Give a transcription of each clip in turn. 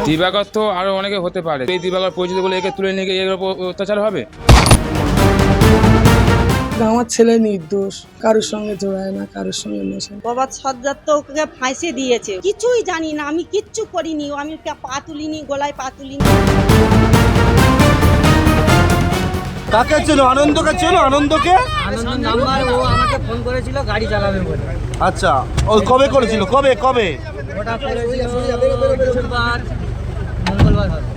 দিবাকর তো আরো অনেকে হতে পারে, এই দিবাকর পরিচিত বলে একে তুলে নিয়ে গিয়ে এর উপর অত্যাচার হবে। আমার ছেলে নির্দোষ, কারোর সঙ্গে জোড়ায় না, কারোর সঙ্গে মেশে না। বাবা সর্দার তো ওকে ফাঁসি দিয়েছে, কিছুই জানি না, আমি কিচ্ছু করিনি, আমি পা তুলিনি, গলায় পা তুলিনি। কাকে ছিল? আনন্দকে ছিল? আনন্দকে আনন্দ নাম্বার ও আমাকে ফোন করেছিল গাড়ি চালাবে বলে। আচ্ছা, ওই কবে করেছিল? কবে কবে? ওটা করেছিল বুধবার মঙ্গলবার হবে।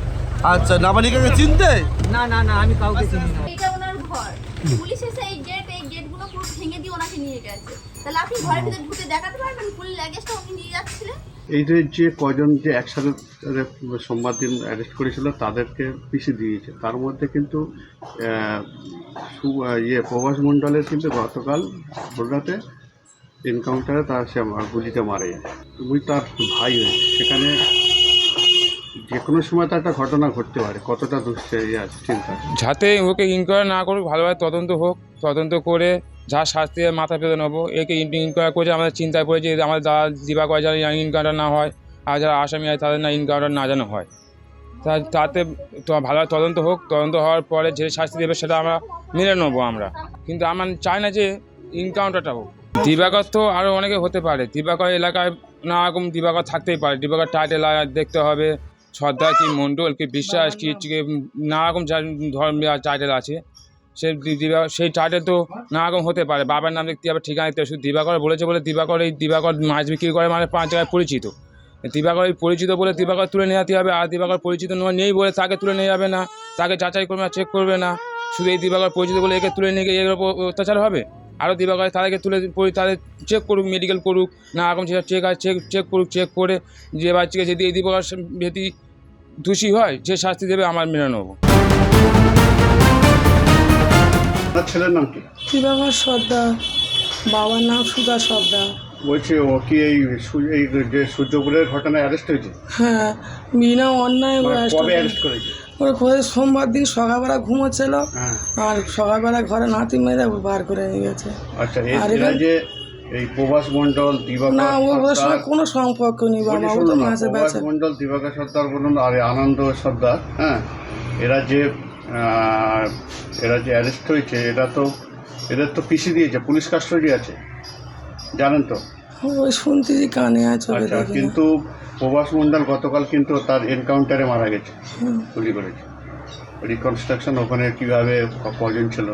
আচ্ছা, নাবালিকাকে চিনতে? না না না, আমি কাউকে চিনি না। এটা ওনার ঘর, পুলিশ এসে এই গেটগুলো পুরো ভেঙে দিয়ে ওনাকে নিয়ে গেছে। তাহলে আপনি ঘরের ভিতরে ঢুকে দেখাতে পারবেন ফুল লাগেজটা উনি নিয়ে যাচ্ছিলেন? এই যে কজন যে একসাথে সোমবার দিন অ্যারেস্ট করেছিল তাদেরকে পিসি দিয়েছে, তার মধ্যে কিন্তু প্রভাস মণ্ডলের কিন্তু গতকাল ভোররাতে এনকাউন্টারে তার সে গুলিতে মারা যায়। তুমি তার ভাই হয়েছে, সেখানে যে কোনো সময় তো একটা ঘটনা ঘটতে পারে, কতটা চিন্তা। যাতে ওকে ইনকোয়ারি না করুক, ভালোভাবে তদন্ত হোক, তদন্ত করে যা শাস্তি মাথা পেতে নেবো। একে ইনকোয়ারি করেছে, আমাদের চিন্তায় পড়েছে আমাদের দাদা দিবাকর যেন ইনকাউন্টার না হয়, আর যারা আসামি হয় তাদের না ইনকাউন্টার না যেন হয়। তাতে ভালোভাবে তদন্ত হোক, তদন্ত হওয়ার পরে যে শাস্তি দেবে সেটা আমরা মেনে নেবো আমরা, কিন্তু আমরা চাই না যে ইনকাউন্টারটা হোক। দিবাকর তো আরও অনেকে হতে পারে, দিবাকর এলাকায় নানা রকম দিবাকর থাকতেই পারে। দিবাকর টাইটেল দেখতে হবে, সর্দার কি মণ্ডল কি বিশ্বাস কি নানা রকম ধর্মীয় টাইটেল আছে, সেই টাইটেল তো নানা রকম হতে পারে। বাবার নাম দেখতে হবে, ঠিকানা দেখতে হবে। শুধু দিবাকর বলেছে বলে দিবাকর মাছ বিক্রি করে, মানে 5 জায়গায় পরিচিত। দিবাকর পরিচিত বলে দিবাকর তুলে নিয়ে যেতে হবে, আর দিবাকর পরিচিত নেই বলে তাকে তুলে নিয়ে যাবে না, তাকে যাচাই করবে না, চেক করবে না। শুধু এই দিবাকর পরিচিত বলে একে তুলে নিয়ে গিয়ে এর উপর অত্যাচার হবে। আরও দিবাকর তাদেরকে তুলে তাদের চেক করুক, মেডিকেল করুক, নানা রকম যেটা চেক করুক, চেক করে যে বাচ্চাকে যদি এই দিবাকর যদি দোষী হয় যে শাস্তি দেবে আমার মেনে নেবো। ছেলের নাম কি? দিবাকর সর্দার, বাবার নাম সুধা সর্দার। বলছে ও কি এই যে সূর্যপুরের ঘটনায় অ্যারেস্ট হয়েছে? হ্যাঁ, বিনা অন্যায় কবে অ্যারেস্ট করেছে? ওরা ঘরে সোমবার দিন সকালবেলা ঘুমোচ্ছিল, হ্যাঁ। আর সকালবেলা ঘরে নাতি মেরে বার করে নিয়ে গেছে। আচ্ছা, আর এরা যে এই প্রভাস মণ্ডল দিবাকর না, ওর সঙ্গে সর্দার, কোনো সম্পর্ক নেই বাবা, ও তো মাঝে প্রভাস বেঁচে। মণ্ডল দিবাকর সর্দার বলুন আর আনন্দ সর্দার, হ্যাঁ, এরা যে অ্যারেস্ট হয়েছে, এদের তো পিসি দিয়েছে, পুলিশ কাস্টডি আছে, জানেন তো? ওই শুনতেছি কানে আছে। আচ্ছা, কিন্তু প্রভাস মণ্ডল গতকাল কিন্তু তার এনকাউন্টারে মারা গেছে, গুলি করেছে। রিকনস্ট্রাকশন ওখানে কীভাবে কজন ছিল,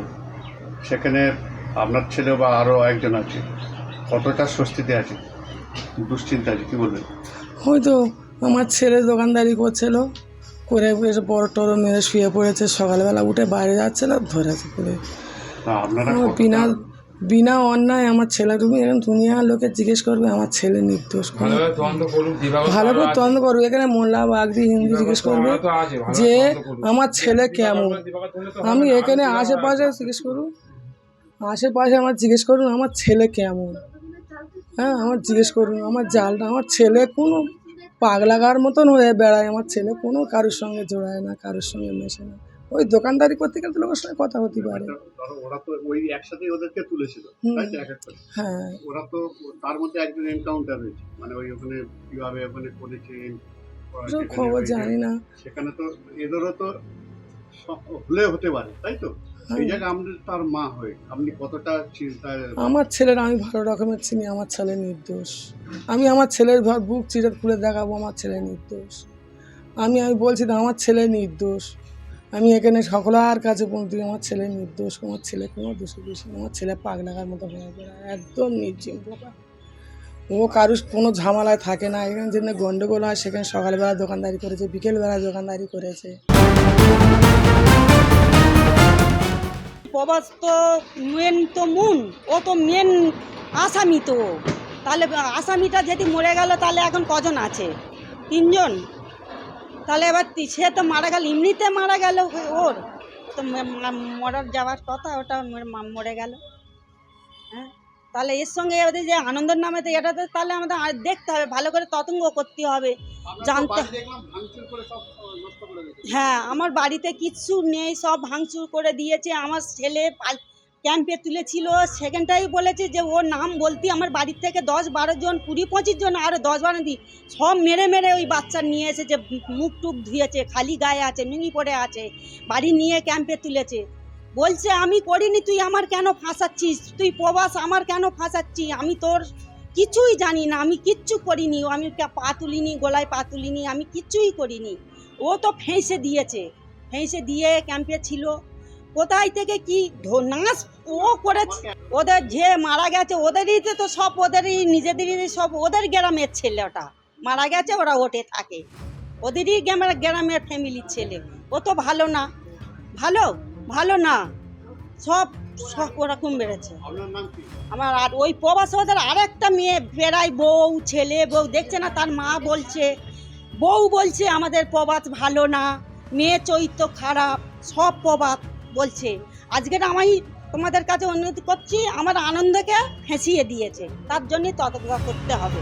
সেখানে আপনার ছেলে বা আরও একজন আছে, কতটা স্বস্তিতে আছে, দুশ্চিন্তা আছে, কী বলবেন? হয়তো আমার ছেলে দোকানদারি করছিল, করে এসে বড় টড়ো মেরে শুয়ে পড়েছে, সকালবেলা উঠে বাইরে যাচ্ছিল, ধরেছে করে। আপনারা বিনা অন্যায় আমার ছেলে, তুমি এখন দুনিয়ার লোকে জিজ্ঞেস করবে আমার ছেলে নির্দোষ। ভালো করে তদন্ত করবে, এখানে মোল্লা বাগদি হিন্দু জিজ্ঞেস করবে যে আমার ছেলে কেমন। আমি এখানে আশেপাশে জিজ্ঞেস করুন, আশেপাশে আমার জিজ্ঞেস করুন আমার ছেলে কেমন। হ্যাঁ, আমার জিজ্ঞেস করুন আমার জালটা, আমার ছেলে কোনো পাগলাগার মতন হয়ে বেড়ায়, আমার ছেলে কোনো কারোর সঙ্গে জোড়ায় না, কারোর সঙ্গে মেশে না। ওই দোকানদারি করতে গেলে তো লোকের সঙ্গে কথা হতে পারে। ওরা তো ওই একসাথেই ওদেরকে তুলেছিল, তাই তো? এক এক করে। হ্যাঁ, ওরা তো তার মধ্যে একজন এনকাউন্টার হয়েছে, মানে ওই ওখানে কিভাবে ওখানে করেছে ওসব খবর জানি না। সেখানে তো এদেরও তো হলে হতে পারে, তাই তো? এই জায়গায় আমাদের তার মা হয়ে আপনি কতটা চিন্তায়? আমার ছেলের আমি ভালো রকমের চিনি, আমার ছেলে নির্দোষ। আমি আমার ছেলের বুক চিরে খুলে দেখাবো আমার ছেলে নির্দোষ। আমি বলছি তো আমার ছেলে নির্দোষ। আমি এখানে সকলার কাছে বলছি আমার ছেলে নির্দোষ, আমার ছেলে কোনো দোষে বেশি, আমার ছেলে পাগলাগার মতো হয়ে বেড়ায়, একদম নির্জীব বোকা। ও কারুর কোনো ঝামেলায় থাকে না, এখানে যেখানে গন্ডগোল হয় সেখানে সকালবেলা দোকানদারি করেছে, বিকেলবেলা দোকানদারি করেছে। প্রভাস তো মেন তো ও তো মেন আসামি তো, তাহলে আসামিটা যদি মরে গেল তাহলে এখন কজন আছে? 3 জন। তাহলে এবার সে তো মারা গেল, এমনিতে মারা গেল, ওর তো মরার যাওয়ার কথা, ওটা মরে গেল। হ্যাঁ, তাহলে এর সঙ্গে এবার যে আনন্দের নামে তো এটা তো তাহলে আমাদের দেখতে হবে, ভালো করে তদন্ত করতে হবে, জানতে। হ্যাঁ, আমার বাড়িতে কিচ্ছু নেই, সব ভাঙচুর করে দিয়েছে। আমার ছেলে ক্যাম্পে তুলেছিল সেখানটাই বলেছে যে ওর নাম বলতে আমার বাড়ির থেকে 10-12 জন 20-25 জন আরও 10-12 দিন সব মেরে মেরে ওই বাচ্চা নিয়ে এসেছে, মুখ টুক ধুয়েছে, খালি গায়ে আছে, নুঙ্গি পড়ে আছে, বাড়ি নিয়ে ক্যাম্পে তুলেছে। বলছে আমি করিনি, তুই আমার কেন ফাঁসাচ্ছিস, তুই প্রবাস আমার কেন ফাঁসাচ্ছিস, আমি তোর কিছুই জানি না, আমি কিচ্ছু করিনি, আমি পা তুলিনি, গলায় পা তুলিনি, আমি কিচ্ছুই করিনি। ও তো ফেঁসে দিয়েছে, ফেঁসে দিয়ে ক্যাম্পে ছিল। কোথায় থেকে কি নাচ ও করেছে, ওদের যে মারা গেছে ওদেরই তো সব, ওদেরই নিজেদেরই সব, ওদের গ্রামের ছেলে ওটা মারা গেছে, ওরা ওঠে থাকে, ওদেরই গ্রামের ফ্যামিলির ছেলে। ও তো ভালো না, ভালো না, সব সব ওরকম বেড়েছে। আমার আর ওই প্রবাস ওদের আরেকটা মেয়ে বেড়ায়, বউ ছেলে, বউ দেখছে না, তার মা বলছে, বউ বলছে আমাদের প্রবাস ভালো না, মেয়ে চরিত্র খারাপ, সব প্রবাস বলছে। আজকের আমি তোমাদের কাছে অনুরোধ করছি, আমার আনন্দকে হেসিয়ে দিয়েছে, তার জন্যই তদন্ত করতে হবে।